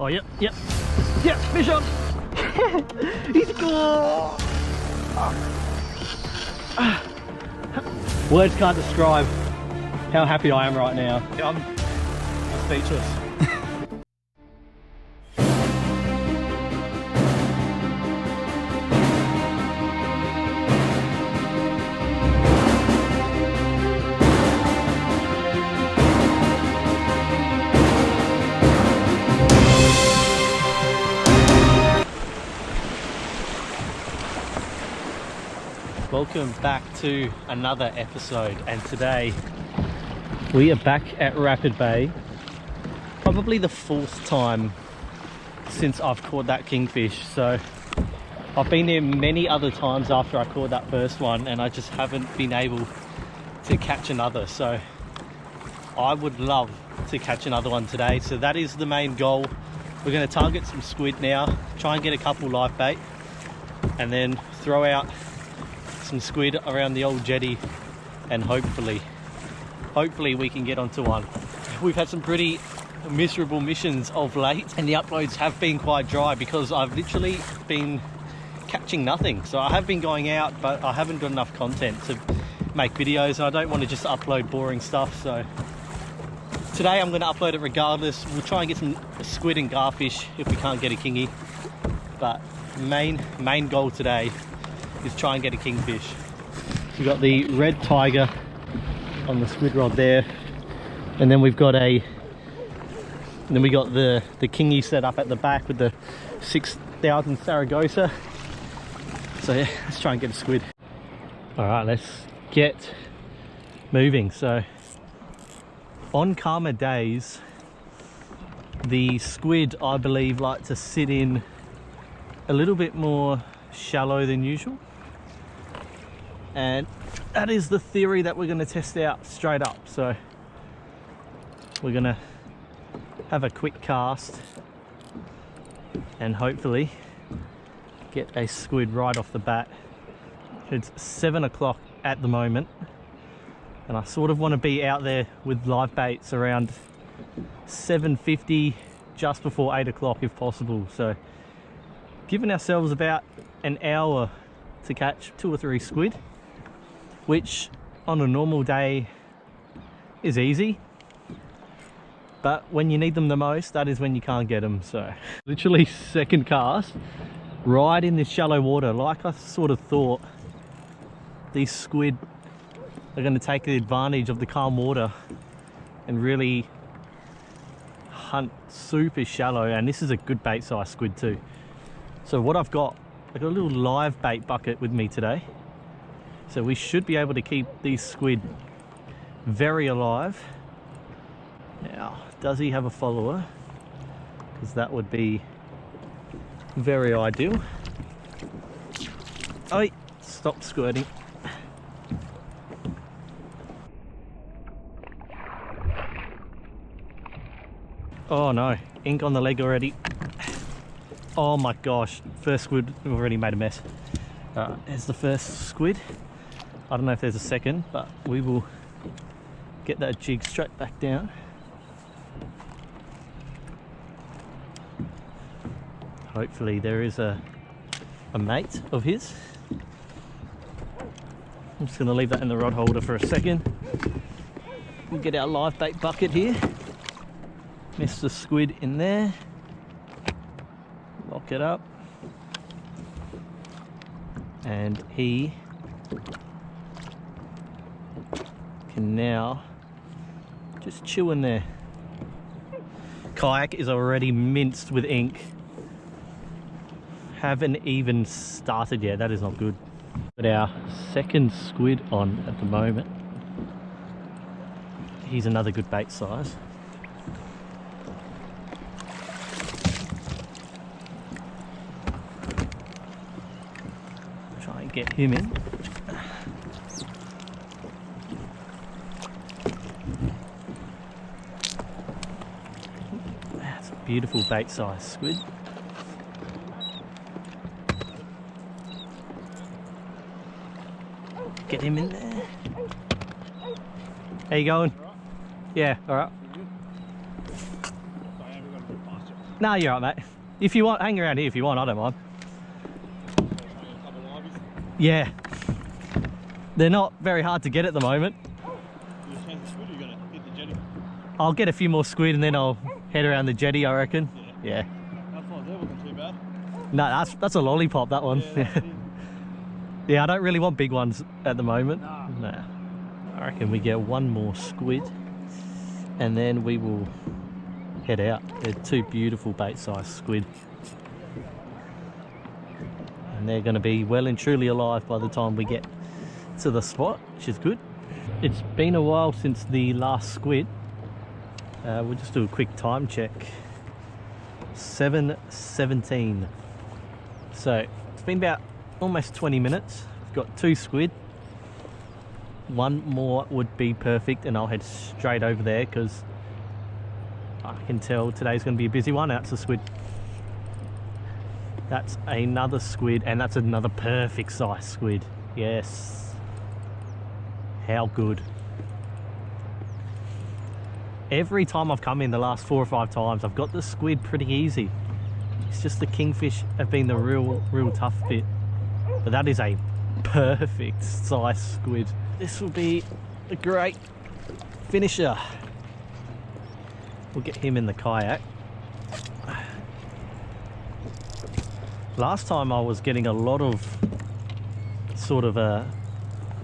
Oh, yep, fish on. He's gone. Words can't describe how happy I am right now. I'm speechless. Welcome back to another episode, and today we are back at Rapid Bay. Probably the fourth time since I've caught that kingfish. So I've been there many other times after I caught that first one, and I just haven't been able to catch another. So I would love to catch another one today. So that is the main goal. We're going to target some squid now, try and get a couple live bait, and then throw out some squid around the old jetty, and hopefully we can get onto one. We've had some pretty miserable missions of late, and the uploads have been quite dry because I've literally been catching nothing. So I have been going out, but I haven't got enough content to make videos, and I don't want to just upload boring stuff. So today I'm going to upload it regardless. We'll try and get some squid and garfish if we can't get a kingy, but main goal today is try and get a kingfish. We've got the red tiger on the squid rod there, and then we've got the kingy set up at the back with the 6000 Saragossa. So yeah, let's try and get a squid. All right, let's get moving. So on calmer days, the squid, I believe, like to sit in a little bit more shallow than usual, and that is the theory that we're going to test out straight up. So we're going to have a quick cast and hopefully get a squid right off the bat. It's 7 o'clock at the moment, and I sort of want to be out there with live baits around 7:50, just before 8 o'clock if possible. So giving ourselves about an hour to catch 2 or 3 squid, which on a normal day is easy, but when you need them the most, that is when you can't get them. So literally second cast right in this shallow water. Like I sort of thought, these squid are going to take the advantage of the calm water and really hunt super shallow, and this is a good bait size squid too. So what I've got a little live bait bucket with me today, so we should be able to keep these squid very alive. Now, does he have a follower? Because that would be very ideal. Oh, stop squirting. Oh no, ink on the leg already. Oh my gosh, first squid, we've already made a mess. There's the first squid. I don't know if there's a second, but we will get that jig straight back down. Hopefully there is a mate of his. I'm just going to leave that in the rod holder for a second. We'll get our live bait bucket here. Miss the squid in there. Lock it up, and he can now just chew in there. Kayak is already minced with ink. Haven't even started yet. That is not good. But our second squid on at the moment. He's another good bait size. Get him in. That's a beautiful bait size squid. Get him in there. How you going? Yeah, all right. No, you're right, mate. If you want, hang around here if you want, I don't mind. Yeah. They're not very hard to get at the moment. I'll get a few more squid and then I'll head around the jetty, I reckon. Yeah. That flies there wasn't too bad. No, that's a lollipop, that one. Yeah, Yeah, I don't really want big ones at the moment. Nah. No. I reckon we get one more squid and then we will head out. They're two beautiful bait-sized squid. And they're going to be well and truly alive by the time we get to the spot, which is good. It's been a while since the last squid. We'll just do a quick time check. 7:17. So it's been about almost 20 minutes. We've got two squid. One more would be perfect and I'll head straight over there because I can tell today's going to be a busy one. That's a squid. That's another squid and that's another perfect size squid. Yes. How good. Every time I've come in the last 4 or 5 times, I've got the squid pretty easy. It's just the kingfish have been the real tough bit. But that is a perfect size squid. This will be a great finisher. We'll get him in the kayak. Last time I was getting a lot of sort of a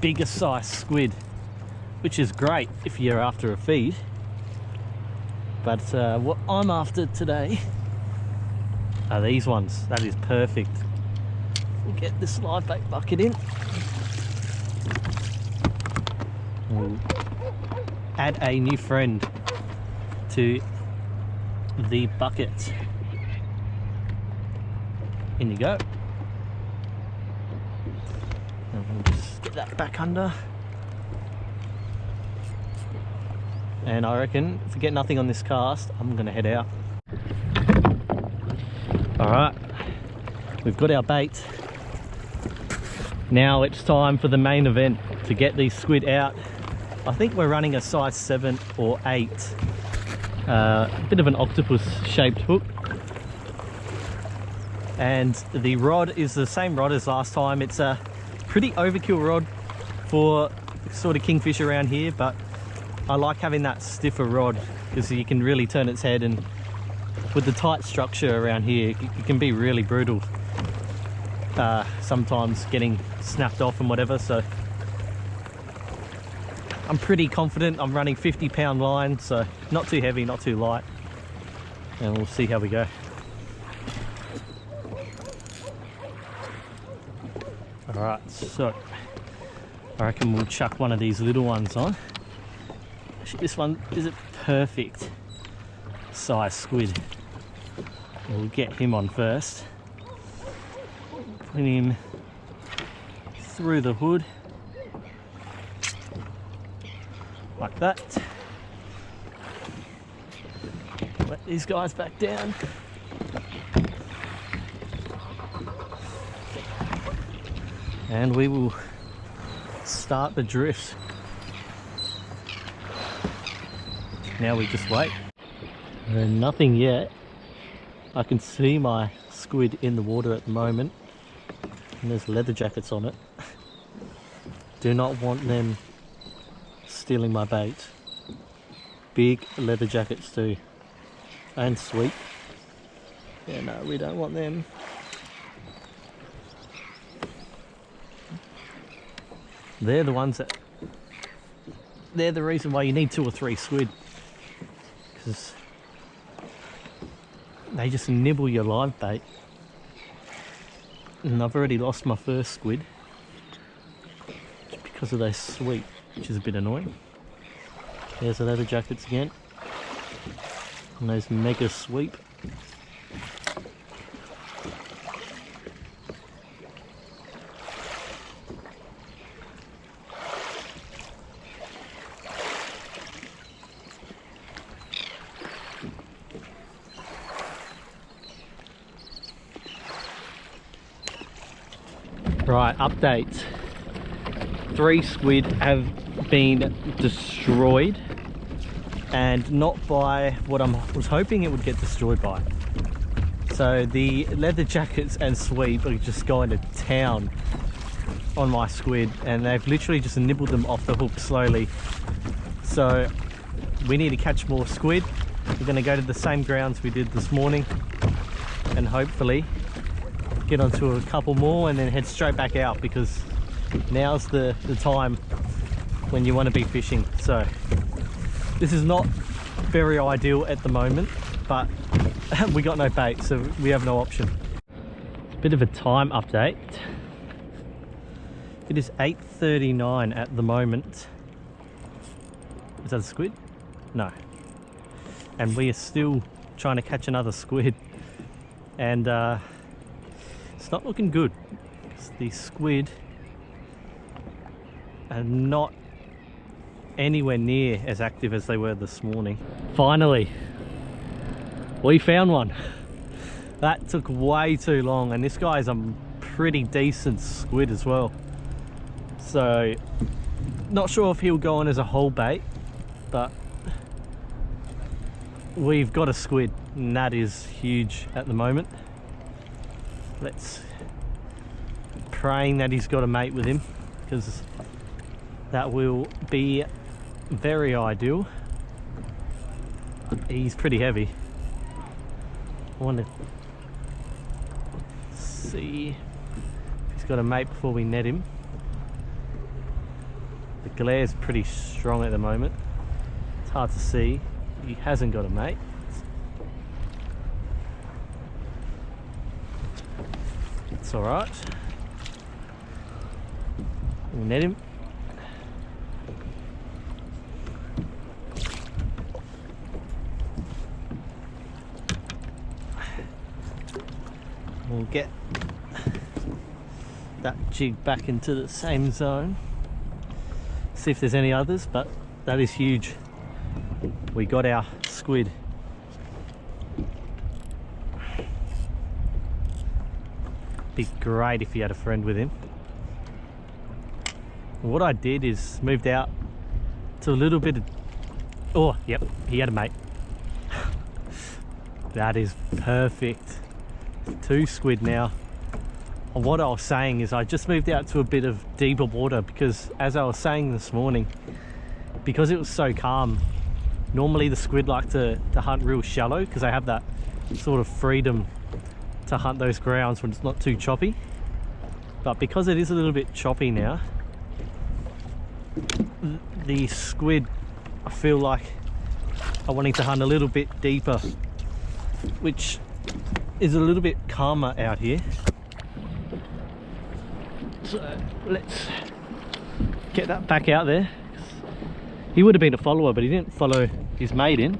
bigger size squid, which is great if you're after a feed. But what I'm after today are these ones. That is perfect. We'll get this live bait bucket in. We'll add a new friend to the bucket. In you go. And we'll just get that back under. And I reckon if we get nothing on this cast, I'm gonna head out. All right, we've got our bait. Now it's time for the main event to get these squid out. I think we're running a size 7 or 8. A bit of an octopus shaped hook. And the rod is the same rod as last time. It's a pretty overkill rod for sort of kingfish around here, but I like having that stiffer rod because you can really turn its head, and with the tight structure around here, it can be really brutal. Sometimes getting snapped off and whatever, so I'm pretty confident. I'm running 50-pound line, so not too heavy, not too light, and we'll see how we go. Alright, so I reckon we'll chuck one of these little ones on. Actually, this one is a perfect size squid. We'll get him on first. Put him through the hood. Like that. Let these guys back down. And we will start the drift. Now we just wait. And nothing yet. I can see my squid in the water at the moment. And there's leather jackets on it. Do not want them stealing my bait. Big leather jackets too. And sweet. Yeah, no, we don't want them. They're the ones that... They're the reason why you need 2 or 3 squid. Because they just nibble your live bait. And I've already lost my first squid just because of those sweet, which is a bit annoying. There's the leather jackets again. And those mega sweep. Right, update. 3 squid have been destroyed, and not by what I was hoping it would get destroyed by. So the leather jackets and sweep are just going to town on my squid, and they've literally just nibbled them off the hook slowly. So we need to catch more squid. We're going to go to the same grounds we did this morning and hopefully get onto a couple more and then head straight back out, because now's the time when you want to be fishing. So this is not very ideal at the moment, but we got no bait, so we have no option. It's a bit of a time update. It is 8:39 at the moment. Is that a squid? No. And we are still trying to catch another squid, and it's not looking good. The squid are not anywhere near as active as they were this morning. Finally, we found one. That took way too long, and this guy's a pretty decent squid as well. So not sure if he'll go on as a whole bait, but we've got a squid, and that is huge at the moment. Let's praying that he's got a mate with him, because that will be very ideal. He's pretty heavy. I want to see if he's got a mate before we net him. The glare's pretty strong at the moment. It's hard to see. He hasn't got a mate. It's alright. We'll net him. We'll get that jig back into the same zone. See if there's any others, but that is huge. We got our squid. Be great if he had a friend with him. What I did is moved out to a little bit of... Oh, yep, he had a mate. That is perfect. 2 squid now. And what I was saying is I just moved out to a bit of deeper water, because as I was saying this morning, because it was so calm, normally the squid like to hunt real shallow, because they have that sort of freedom to hunt those grounds when it's not too choppy. But because it is a little bit choppy now, the squid, I feel like, are wanting to hunt a little bit deeper, which is a little bit calmer out here. So let's get that back out there. He would have been a follower, but he didn't follow his mate in,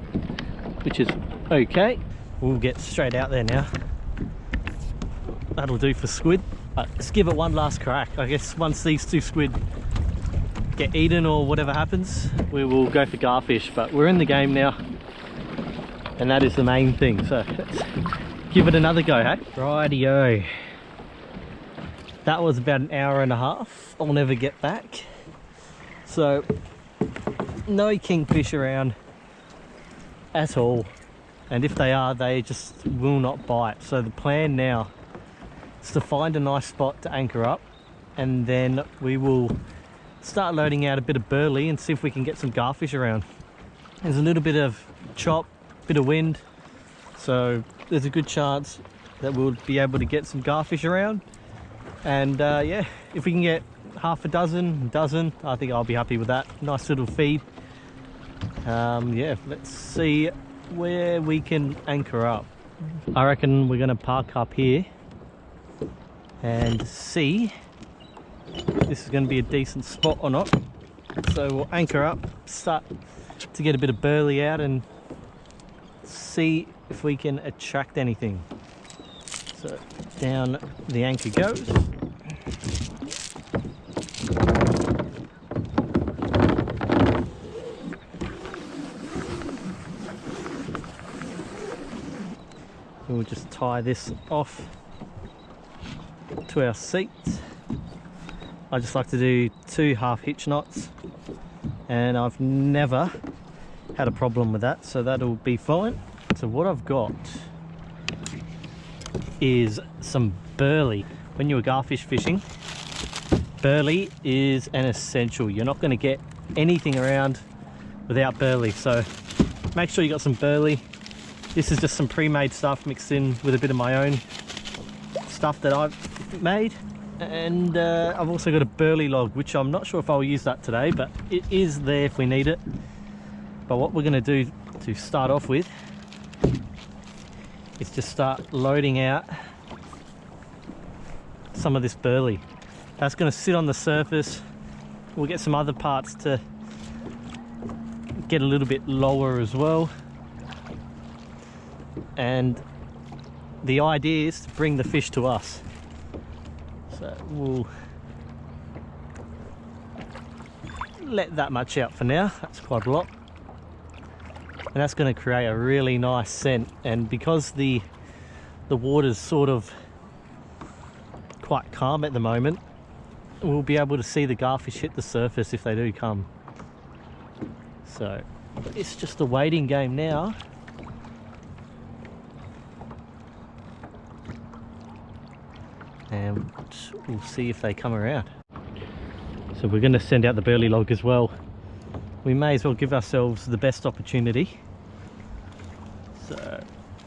which is okay. We'll get straight out there now. That'll do for squid. Let's give it one last crack. I guess once these 2 squid get eaten or whatever happens, we will go for garfish, but we're in the game now, and that is the main thing. So let's give it another go, hey? Rightio. That was about an hour and a half. I'll never get back. So no kingfish around at all, and if they are, they just will not bite. So the plan now is to find a nice spot to anchor up, and then we will start loading out a bit of burley and see if we can get some garfish around. There's a little bit of chop, bit of wind, so there's a good chance that we'll be able to get some garfish around. And yeah, if we can get half a dozen, I think I'll be happy with that. Nice little feed. Yeah, let's see where we can anchor up. I reckon we're going to park up here and see if this is going to be a decent spot or not. So we'll anchor up, start to get a bit of burley out and see if we can attract anything. So down the anchor goes. We'll just tie this off to our seat. I just like to do 2 half hitch knots, and I've never had a problem with that, so that'll be fine. So what I've got is some burley. When you're garfish fishing, burley is an essential. You're not going to get anything around without burley, so make sure you got some burley. This is just some pre-made stuff mixed in with a bit of my own stuff that I've made. And I've also got a burley log, which I'm not sure if I'll use that today, but it is there if we need it. But what we're going to do to start off with is just start loading out some of this burley. That's going to sit on the surface. We'll get some other parts to get a little bit lower as well. And the idea is to bring the fish to us. So we'll let that much out for now. That's quite a lot. And that's going to create a really nice scent. And because the water's sort of quite calm at the moment, we'll be able to see the garfish hit the surface if they do come. So it's just a waiting game now. And we'll see if they come around. So we're going to send out the burley log as well. We may as well give ourselves the best opportunity. So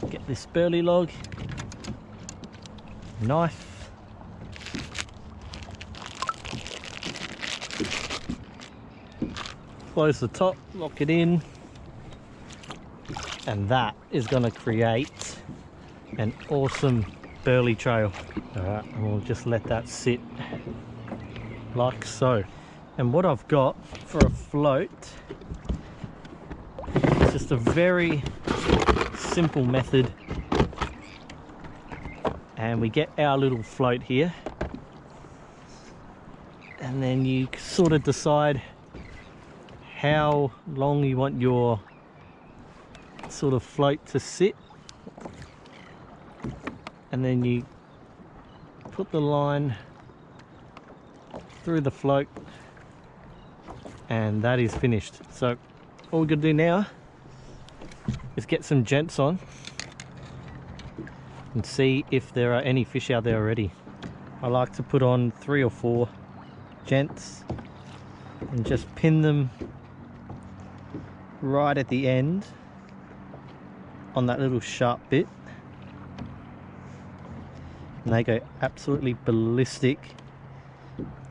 get this burley log, knife, close the top, lock it in, and that is going to create an awesome burley trail. Alright, and we'll just let that sit like so. And what I've got for a float is just a very simple method. And we get our little float here, and then you sort of decide how long you want your sort of float to sit, and then you put the line through the float, and that is finished. So all we're going to do now is get some gents on and see if there are any fish out there already. I like to put on 3 or 4 gents and just pin them right at the end on that little sharp bit, and they go absolutely ballistic.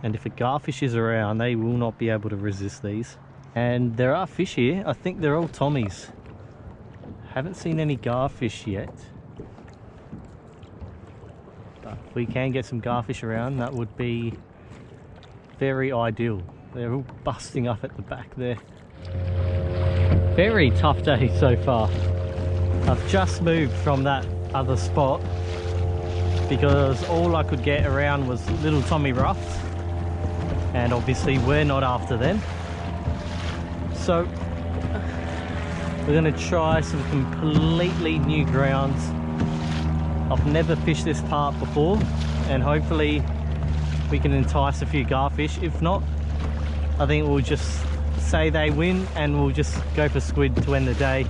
And if a garfish is around, they will not be able to resist these. And there are fish here. I think they're all tommies. Haven't seen any garfish yet. But if we can get some garfish around, that would be very ideal. They're all busting up at the back there. Very tough day so far. I've just moved from that other spot because all I could get around was little tommy ruffs, and obviously we're not after them. So we're going to try some completely new grounds. I've never fished this part before, and hopefully we can entice a few garfish. If not, I think we'll just say they win and we'll just go for squid to end the day.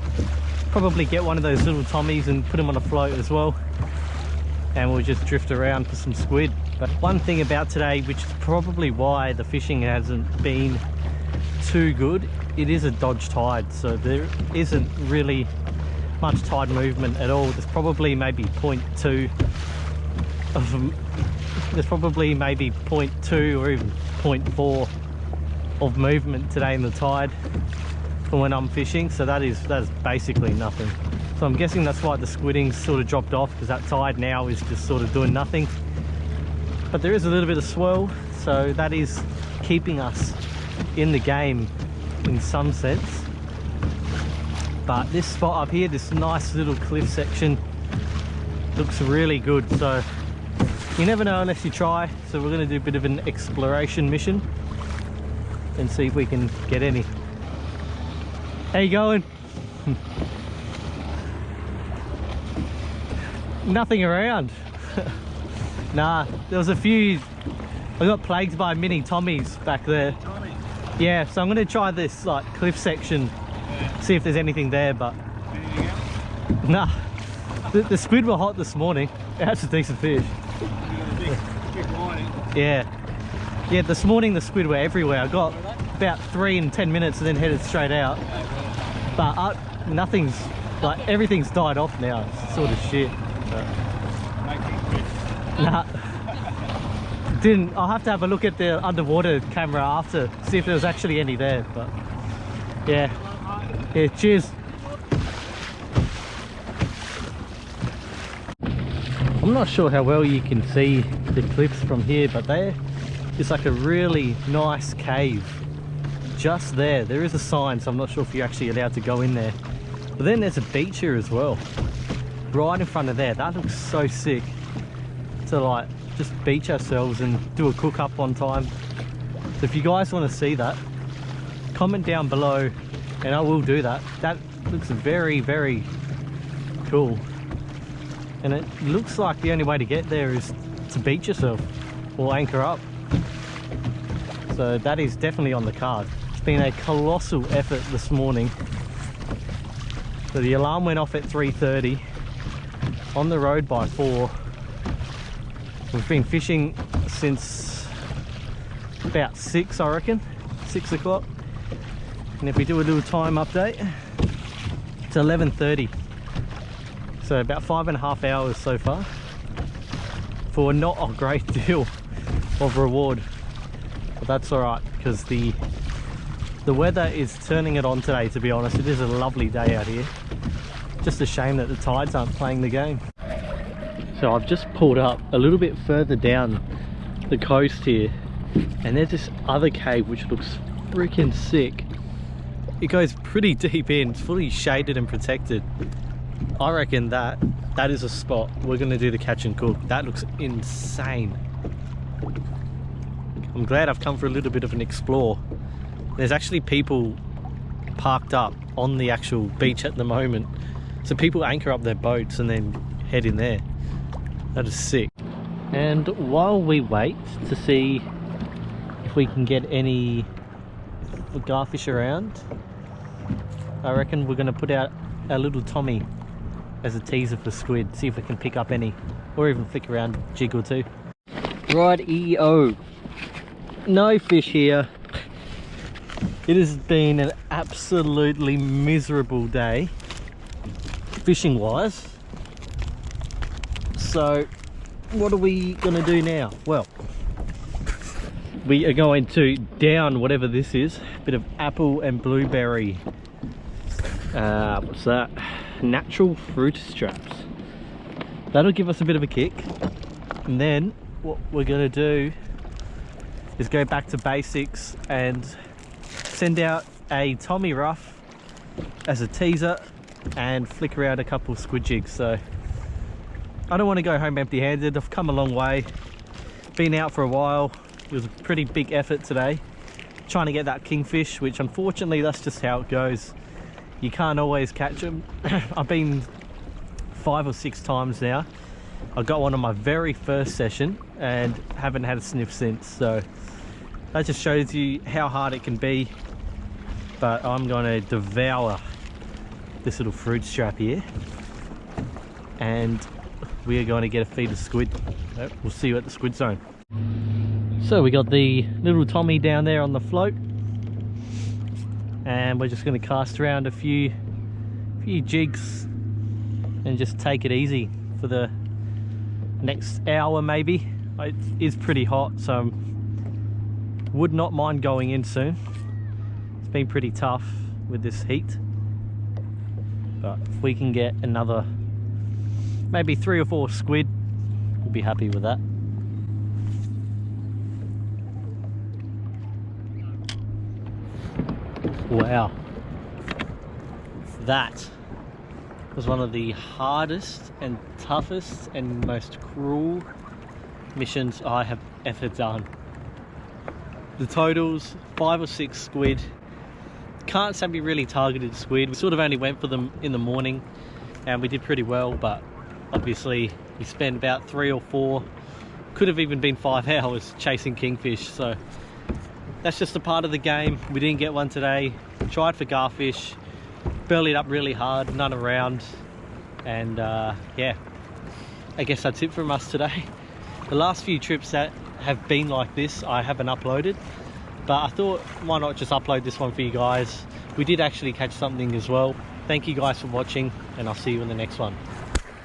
Probably get one of those little tommies and put them on a float as well, and we'll just drift around for some squid. But one thing about today, which is probably why the fishing hasn't been too good, it is a dodge tide, so there isn't really much tide movement at all. There's probably maybe 0.2 of, there's probably maybe 0.2 or even 0.4 of movement today in the tide for when I'm fishing, so that is basically nothing. So I'm guessing that's why the squidding sort of dropped off, because that tide now is just sort of doing nothing. But there is a little bit of swell, so that is keeping us in the game in some sense. But this spot up here, this nice little cliff section, looks really good, so you never know unless you try. So we're going to do a bit of an exploration mission and see if we can get any. How you going? Nothing around. Nah, there was a few. I got plagued by mini tommies back there. Tommy. Yeah, so I'm going to try this like cliff section, see if there's anything there, but Anything else? nah, The squid were hot this morning. That's a decent fish. Big line. Yeah. Yeah, this morning the squid were everywhere. I got about 3 in 10 minutes and then headed straight out. But nothing's, like, everything's died off now. It's sort of shit. But, nah. I'll have to have a look at the underwater camera after, see if there was actually any there. But yeah. Yeah, cheers. I'm not sure how well you can see the cliffs from here, but it's like a really nice cave just there. There is a sign, so I'm not sure if you're actually allowed to go in there. But then there's a beach here as well, right in front of there. That looks so sick to like just beach ourselves and do a cook up one time. So if you guys want to see that, comment down below and I will do that. That looks very, very cool. And it looks like the only way to get there is to beach yourself or anchor up. So that is definitely on the card. It's been a colossal effort this morning. So the alarm went off at 3:30, on the road by 4. We've been fishing since about 6, I reckon, 6 o'clock. And if we do a little time update, it's 11:30. So about 5.5 hours so far for not a great deal of reward. But that's alright, because the weather is turning it on today, to be honest. It is a lovely day out here. Just a shame that the tides aren't playing the game. So I've just pulled up a little bit further down the coast here, and there's this other cave which looks freaking sick. It goes pretty deep in, it's fully shaded and protected. I reckon that is a spot we're going to do the catch and cook. That looks insane. I'm glad I've come for a little bit of an explore. There's actually people parked up on the actual beach at the moment. So people anchor up their boats and then head in there. That is sick. And while we wait to see if we can get any garfish around, I reckon we're going to put out our little Tommy as a teaser for squid, see if we can pick up any, or even flick around a jig or two. Right-eo, no fish here. It has been an absolutely miserable day fishing wise. So what are we gonna do now? Well, we are going to down whatever this is, a bit of apple and blueberry, what's that? Natural fruit straps. That'll give us a bit of a kick. And then what we're gonna do is go back to basics and send out a Tommy rough as a teaser and flick around a couple of squid jigs. So I don't want to go home empty-handed. I've come a long way, been out for a while. It was a pretty big effort today trying to get that kingfish, which unfortunately that's just how it goes. You can't always catch them. I've been 5 or 6 times now. I got one on my very first session and haven't had a sniff since. So that just shows you how hard it can be. But I'm going to devour this little fruit strap here. And we are going to get a feed of squid. We'll see you at the squid zone. So we got the little Tommy down there on the float. And we're just going to cast around a few jigs and just take it easy for the next hour maybe. It is pretty hot, so would not mind going in soon. It's been pretty tough with this heat, but if we can get another maybe 3 or 4 squid, we'll be happy with that. Wow, that was one of the hardest and toughest and most cruel missions I have ever done. The totals, 5 or 6 squid. Can't say we really targeted squid. We sort of only went for them in the morning and we did pretty well, but obviously we spent about 3 or 4, could have even been 5 hours chasing kingfish. So that's just a part of the game. We didn't get one today. Tried for garfish, bellied up really hard, none around. And yeah, I guess that's it from us today. The last few trips that have been like this I haven't uploaded, but I thought why not just upload this one for you guys. We did actually catch something as well. Thank you guys for watching, and I'll see you in the next one.